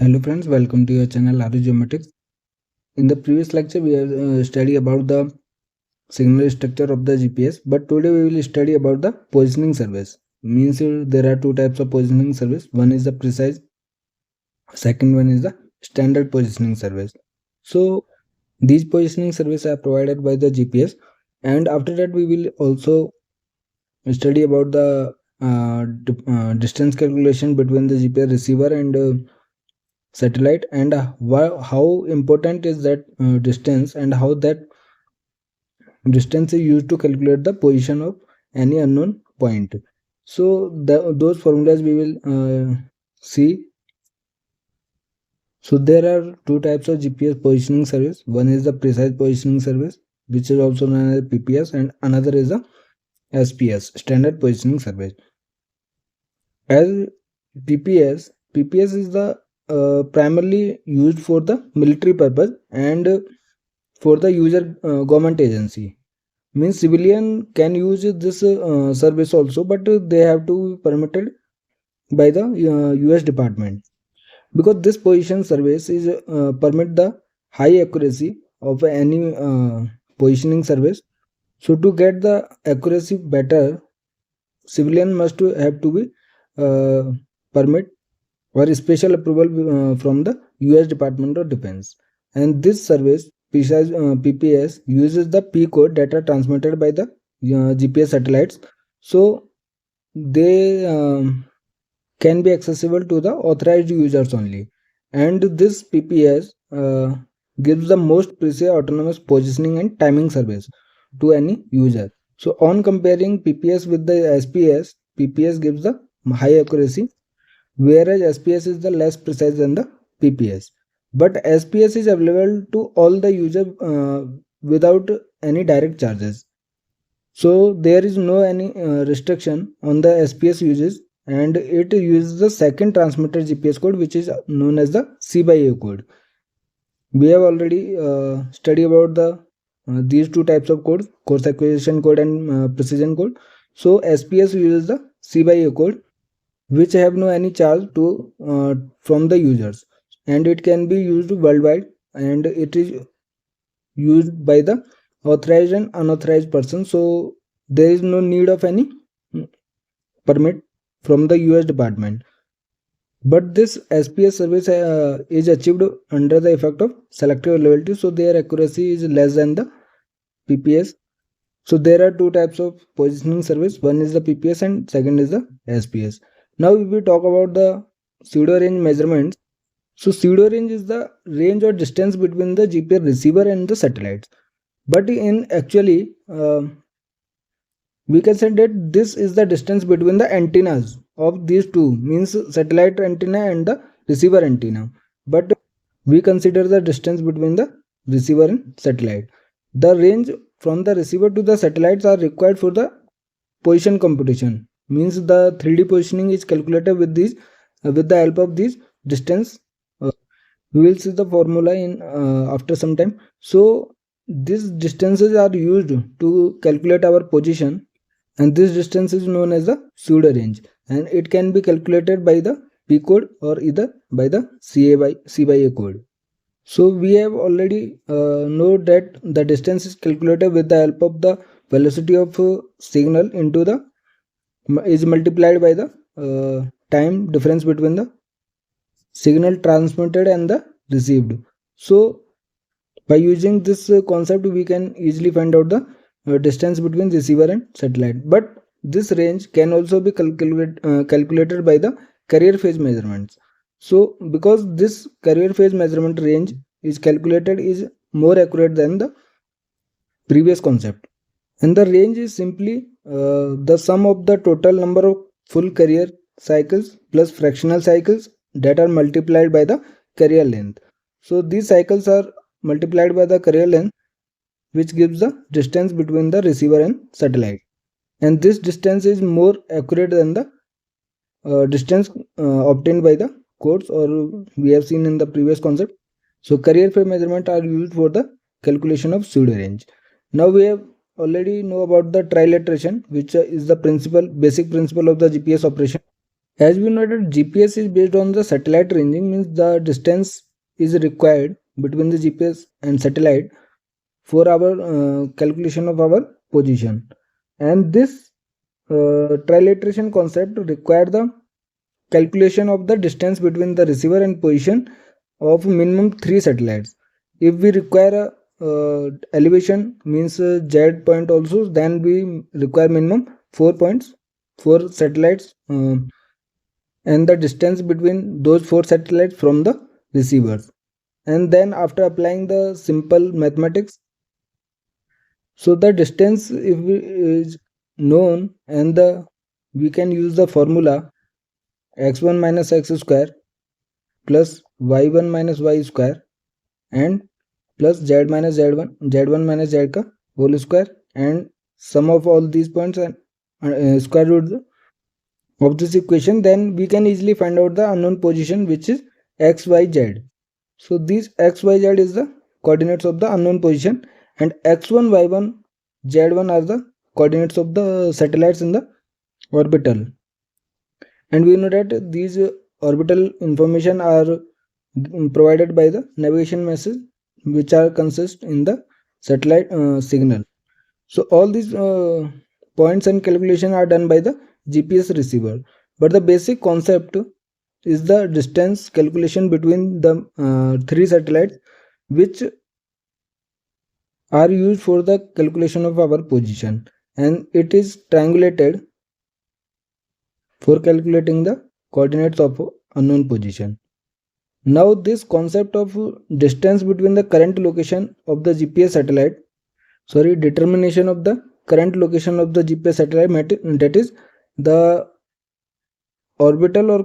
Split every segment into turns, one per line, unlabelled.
Hello friends, welcome to your channel Aru Geomatics. In the previous lecture, we have studied about the signal structure of the GPS, but today we will study about the positioning service. Means there are two types of positioning service. One is the precise, second one is the standard positioning service. So these positioning services are provided by the GPS, and after that we will also study about the distance calculation between the GPS receiver and satellite, and how important is that distance, and how that distance is used to calculate the position of any unknown point. So those formulas we will see. So there are two types of GPS positioning service. One is the precise positioning service, which is also known as PPS, and another is the SPS, standard positioning service. As PPS is the primarily used for the military purpose and for the user government agency. Means civilian can use this service also, but they have to be permitted by the US department, because this position service is permit the high accuracy of any positioning service. So to get the accuracy better, civilian must have to be permit or special approval from the US Department of Defense. And this service, PPS, uses the P code that are transmitted by the GPS satellites. So they can be accessible to the authorized users only. And this PPS gives the most precise autonomous positioning and timing service to any user. So on comparing PPS with the SPS, PPS gives the high accuracy, whereas SPS is the less precise than the PPS. But SPS is available to all the user without any direct charges. So there is no any restriction on the SPS uses, and it uses the second transmitter GPS code, which is known as the C by A code. We have already studied about the these two types of code, course acquisition code and precision code. So SPS uses the C by A code, which have no any charge to from the users, and it can be used worldwide, and it is used by the authorized and unauthorized person. So there is no need of any permit from the US department. But this SPS service is achieved under the effect of selective availability, so their accuracy is less than the PPS. So there are two types of positioning service. One is the PPS and second is the SPS. Now if we talk about the pseudo range measurements, so pseudo range is the range or distance between the GPS receiver and the satellites. But in actually, we can say that this is the distance between the antennas of these two, means satellite antenna and the receiver antenna. But we consider the distance between the receiver and satellite. The range from the receiver to the satellites are required for the position computation. Means the 3D positioning is calculated with these with the help of these distance. Uh, we will see the formula in after some time. So these distances are used to calculate our position, and this distance is known as the pseudo range, and it can be calculated by the P code or either by the C by A code. So we have already know that the distance is calculated with the help of the velocity of signal into the is multiplied by the time difference between the signal transmitted and the received. So by using this concept, we can easily find out the distance between receiver and satellite. But this range can also be calculated by the carrier phase measurements. So because this carrier phase measurement range is calculated is more accurate than the previous concept. And the range is simply the sum of the total number of full carrier cycles plus fractional cycles that are multiplied by the carrier length. So these cycles are multiplied by the carrier length, which gives the distance between the receiver and satellite. And this distance is more accurate than the distance obtained by the codes, or we have seen in the previous concept. So carrier phase measurement are used for the calculation of pseudo range. Now we have already know about the trilateration, which is the basic principle of the GPS operation. As we know that GPS is based on the satellite ranging, means the distance is required between the GPS and satellite for our calculation of our position. And this trilateration concept required the calculation of the distance between the receiver and position of minimum 3 satellites. If we require a elevation means z point also, then we require minimum 4 points, 4 satellites, and the distance between those 4 satellites from the receivers. And then after applying the simple mathematics, so the distance if is known, and we can use the formula x1 minus x square plus y1 minus y square and plus z minus z1, z1 minus z ka whole square, and sum of all these points and square root of this equation. Then we can easily find out the unknown position, which is x, y, z. So these x, y, z is the coordinates of the unknown position, and x1, y1, z1 are the coordinates of the satellites in the orbital. And we know that these orbital information are provided by the navigation message, which are consist in the satellite signal. So all these points and calculation are done by the GPS receiver, but the basic concept is the distance calculation between the 3 satellites, which are used for the calculation of our position, and it is triangulated for calculating the coordinates of unknown position. Now this concept of distance between the current location of the GPS satellite, determination of the current location of the GPS satellite, that is the orbital or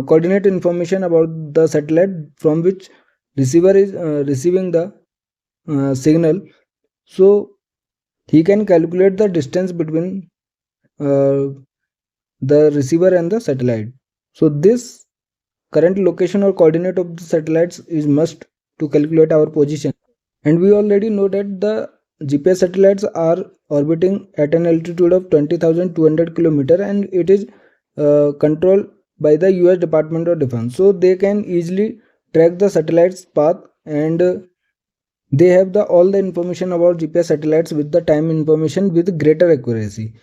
coordinate information about the satellite from which receiver is receiving the signal. So he can calculate the distance between the receiver and the satellite. So this current location or coordinate of the satellites is must to calculate our position. And we already know that the GPS satellites are orbiting at an altitude of 20,200 km, and it is controlled by the US Department of Defense. So they can easily track the satellite's path, and they have all the information about GPS satellites with the time information with greater accuracy.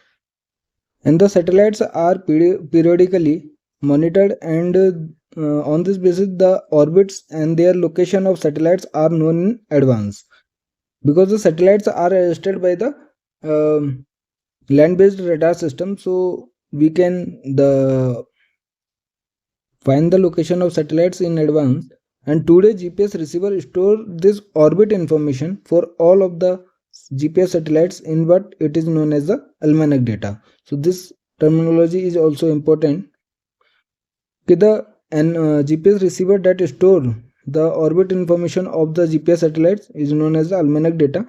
And the satellites are periodically monitored, and on this basis the orbits and their location of satellites are known in advance, because the satellites are adjusted by the land-based radar system. So we can find the location of satellites in advance, and today GPS receiver store this orbit information for all of the GPS satellites in what it is known as the almanac data. So this terminology is also important. The GPS receiver that store the orbit information of the GPS satellites is known as the almanac data.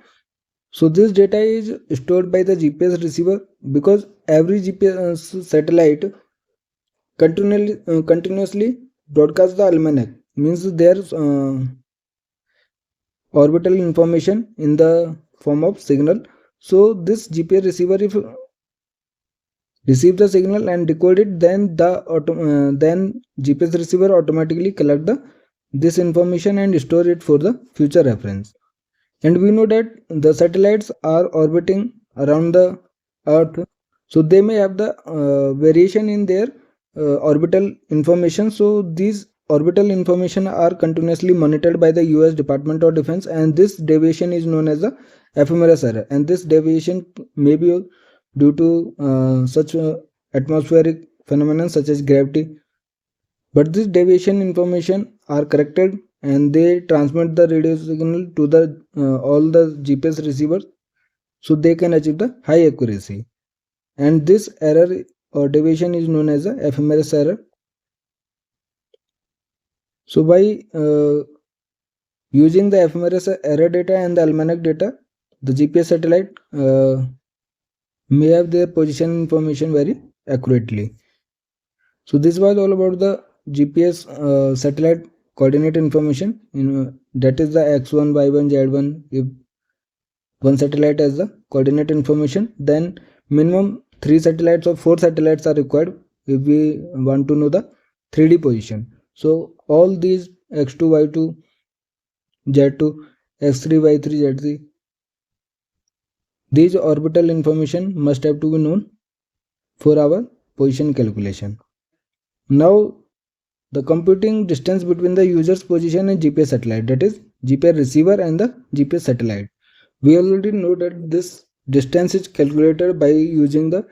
So this data is stored by the GPS receiver, because every GPS satellite continuously broadcasts the almanac, means their orbital information in the form of signal. So this GPS receiver, if receive the signal and decode it, then then GPS receiver automatically collect this information and store it for the future reference. And we know that the satellites are orbiting around the Earth, so they may have the variation in their orbital information. So these orbital information are continuously monitored by the US Department of Defense, and this deviation is known as the ephemeris error. And this deviation may be due to such atmospheric phenomena such as gravity, but this deviation information are corrected, and they transmit the radio signal to the all the GPS receivers, so they can achieve the high accuracy. And this error or deviation is known as the ephemeris error. So by using the ephemeris error data and the almanac data, the GPS satellite may have their position information very accurately. So this was all about the GPS satellite coordinate information, that is the x1, y1, z1. If one satellite has the coordinate information, then minimum 3 satellites or 4 satellites are required if we want to know the 3D position. So all these x2, y2, z2, x3, y3, z3, these orbital information must have to be known for our position calculation. Now the computing distance between the user's position and GPS satellite, that is GPS receiver and the GPS satellite. We already know that this distance is calculated by using the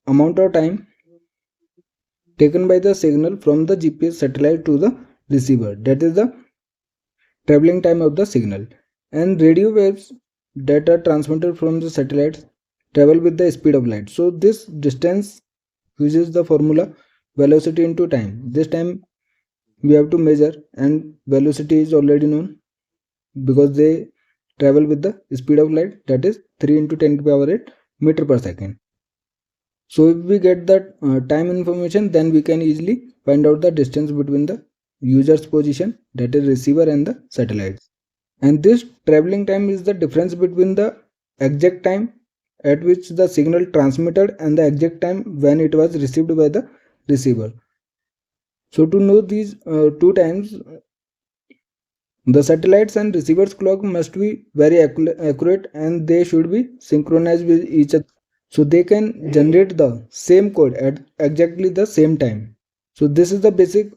amount of time taken by the signal from the GPS satellite to the receiver, that is the traveling time of the signal. And radio waves that are transmitted from the satellites travel with the speed of light. So this distance uses the formula velocity into time. This time we have to measure, and velocity is already known because they travel with the speed of light, that is 3 into 10 to the power 8 meter per second. So if we get that time information, then we can easily find out the distance between the user's position, that is receiver, and the satellites. And this traveling time is the difference between the exact time at which the signal transmitted and the exact time when it was received by the receiver. So to know these two times, the satellites and receivers clock must be very accurate, and they should be synchronized with each other so they can generate the same code at exactly the same time. So this is the basic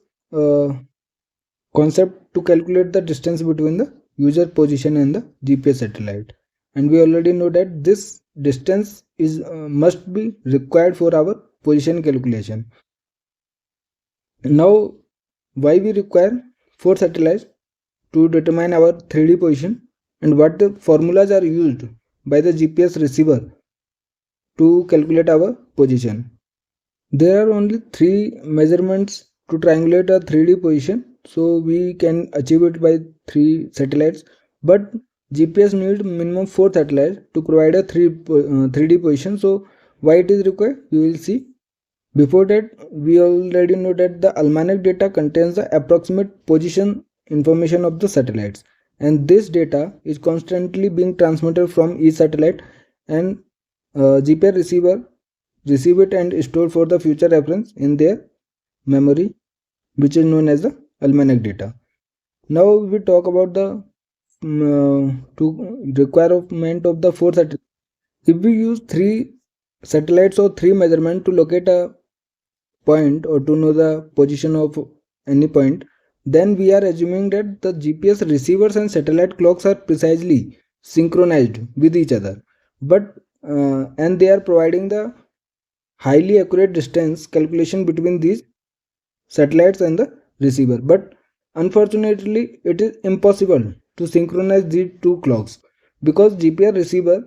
concept to calculate the distance between the user position and the GPS satellite. And we already know that this distance is must be required for our position calculation. Now, why we require 4 satellites to determine our 3D position, and what the formulas are used by the GPS receiver to calculate our position. There are only 3 measurements to triangulate a 3D position, so we can achieve it by 3 satellites, but GPS need minimum 4 satellites to provide a 3D position. So why it is required, we will see. Before that, we already know that the almanac data contains the approximate position information of the satellites, and this data is constantly being transmitted from each satellite, and GPS receiver receive it and store for the future reference in their memory, which is known as the almanac data. Now we talk about the requirement of the 4 satellites. If we use 3 satellites or 3 measurement to locate a point or to know the position of any point, then we are assuming that the GPS receivers and satellite clocks are precisely synchronized with each other, but and they are providing the highly accurate distance calculation between these satellites and the receiver. But unfortunately, it is impossible to synchronize these two clocks because GPS receiver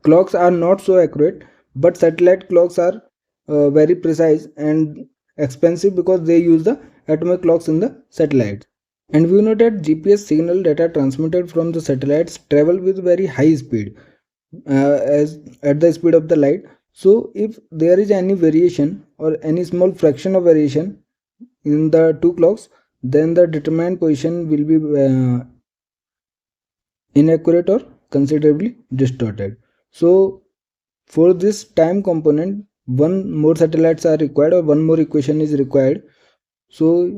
clocks are not so accurate, but satellite clocks are very precise and expensive because they use the atomic clocks in the satellites. And we know that GPS signal data transmitted from the satellites travel with very high speed, as at the speed of the light. So if there is any variation or any small fraction of variation in the two clocks, then the determined position will be inaccurate or considerably distorted. So for this time component, one more satellites are required or one more equation is required. So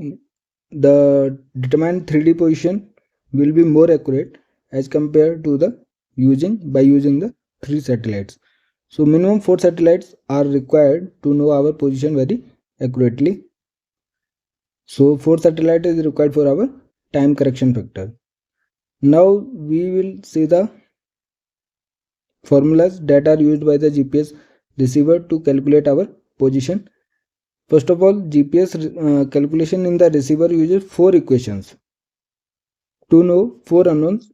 the determined 3D position will be more accurate as compared to the using the 3 satellites. So minimum 4 satellites are required to know our position very accurately. So 4 satellites is required for our time correction factor. Now we will see the formulas that are used by the GPS receiver to calculate our position. First of all, GPS calculation in the receiver uses 4 equations to know 4 unknowns.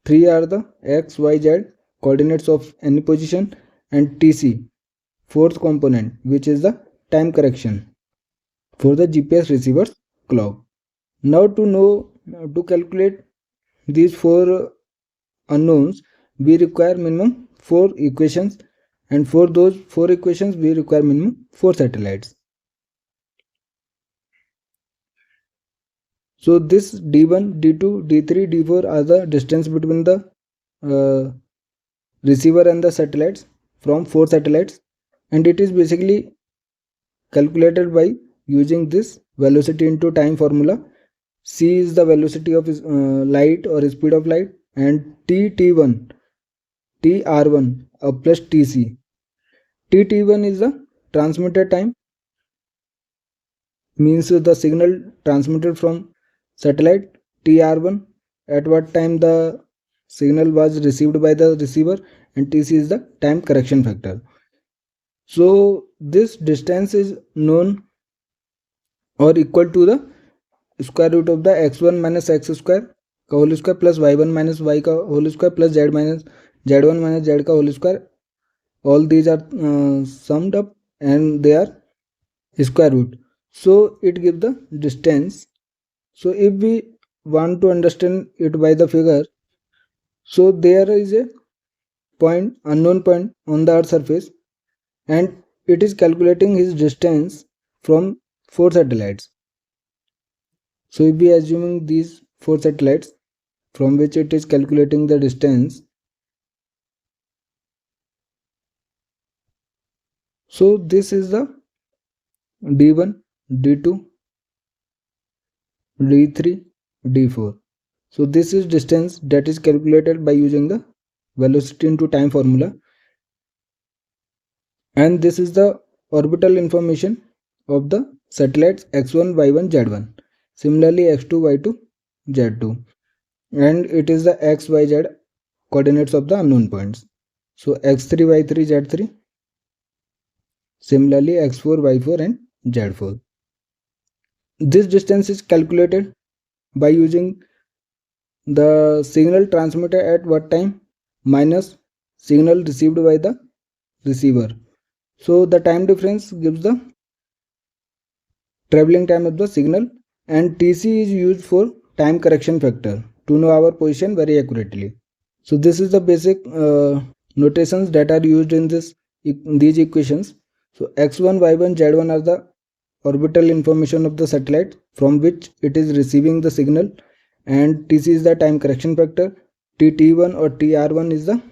3 are the x, y, z coordinates of any position, and TC, fourth component, which is the time correction for the GPS receiver's clock. Now to calculate these 4 unknowns, we require minimum 4 equations, and for those 4 equations we require minimum 4 satellites. So this D1, D2, D3, D4 are the distance between the receiver and the satellites from 4 satellites, and it is basically calculated by using this velocity into time formula. C is the velocity of light or speed of light, and T1 TR1 plus TC. T1 is the transmitted time, means the signal transmitted from satellite. TR1, at what time the signal was received by the receiver, and TC is the time correction factor. So this distance is known or equal to the square root of the x1 minus x square का whole square plus y1 minus y का whole square plus z1 minus z का whole square. All these are summed up and they are square root. So it gives the distance. So if we want to understand it by the figure, so there is a point, unknown point on the earth surface, and it is calculating his distance from 4 satellites. So if we assuming these 4 satellites from which it is calculating the distance, so this is the D1, D2, D3, D4. So this is distance that is calculated by using the velocity into time formula, and this is the orbital information of the satellites x1, y1, z1. Similarly x2, y2, z2, and it is the x, y, z coordinates of the unknown points. So x3, y3, z3. Similarly x4, y4 and z4. This distance is calculated by using the signal transmitted at what time minus signal received by the receiver. So the time difference gives the traveling time of the signal, and TC is used for time correction factor to know our position very accurately. So this is the basic notations that are used in these equations. So x1, y1, z1 are the orbital information of the satellite from which it is receiving the signal, and TC is the time correction factor. T1 or TR1 is the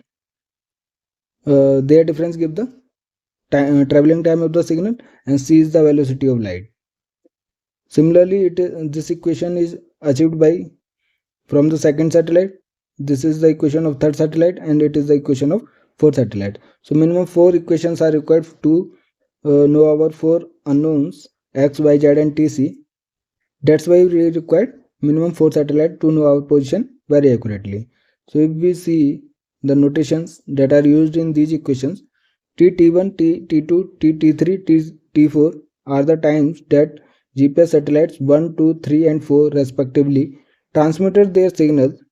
their difference give the traveling time of the signal, and C is the velocity of light. Similarly, this equation is achieved by from the second satellite. This is the equation of third satellite, and it is the equation of fourth satellite. So minimum 4 equations are required to know our 4 unknowns x, y, z and TC. That's why we required minimum 4 satellites to know our position very accurately. So if we see the notations that are used in these equations, T1, T2, T3, T4 are the times that GPS satellites 1, 2, 3 and 4 respectively transmitted their signals,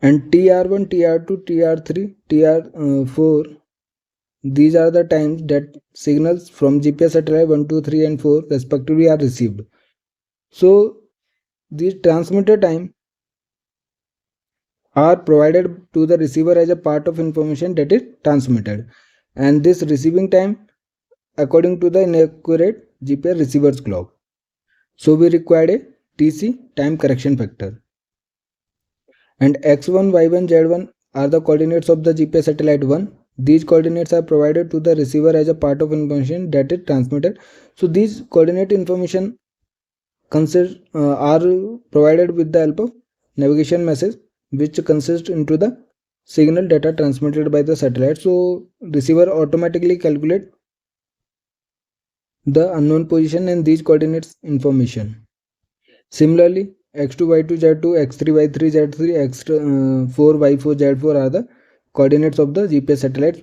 and TR1, TR2, TR3, TR4, these are the times that signals from GPS satellite 1, 2, 3 and 4 respectively are received. So these transmitted time are provided to the receiver as a part of information that is transmitted, and this receiving time according to the inaccurate GPS receiver's clock. So we required a TC, time correction factor, and x1, y1, z1 are the coordinates of the GPS satellite 1. These coordinates are provided to the receiver as a part of information that is transmitted. So these coordinate information are provided with the help of navigation message, which consists into the signal data transmitted by the satellite. So receiver automatically calculate the unknown position and these coordinates information. Similarly, x2, y2, z2, x3, y3, z3, x4, y4, z4 are the coordinates of the GPS satellites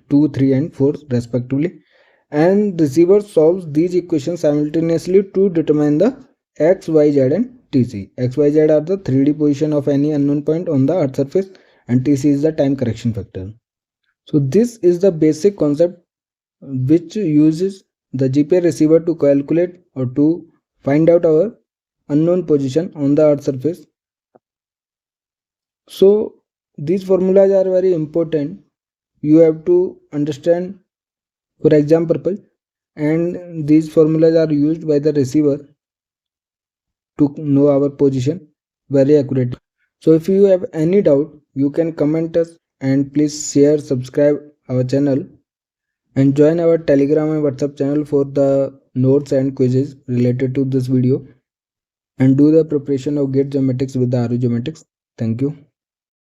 2, 3 and 4 respectively, and receiver solves these equations simultaneously to determine the x, y, z and TC. X, y, z are the 3D position of any unknown point on the earth surface, and TC is the time correction factor. So this is the basic concept which uses the GPS receiver to calculate or to find out our unknown position on the earth surface. So these formulas are very important. You have to understand for exam purpose, and these formulas are used by the receiver to know our position very accurately. So if you have any doubt, you can comment us, and please share, subscribe our channel, And join our Telegram and WhatsApp channel for the notes and quizzes related to this video, and do the preparation of GATE Geometrics with the RO Geometrics. Thank you.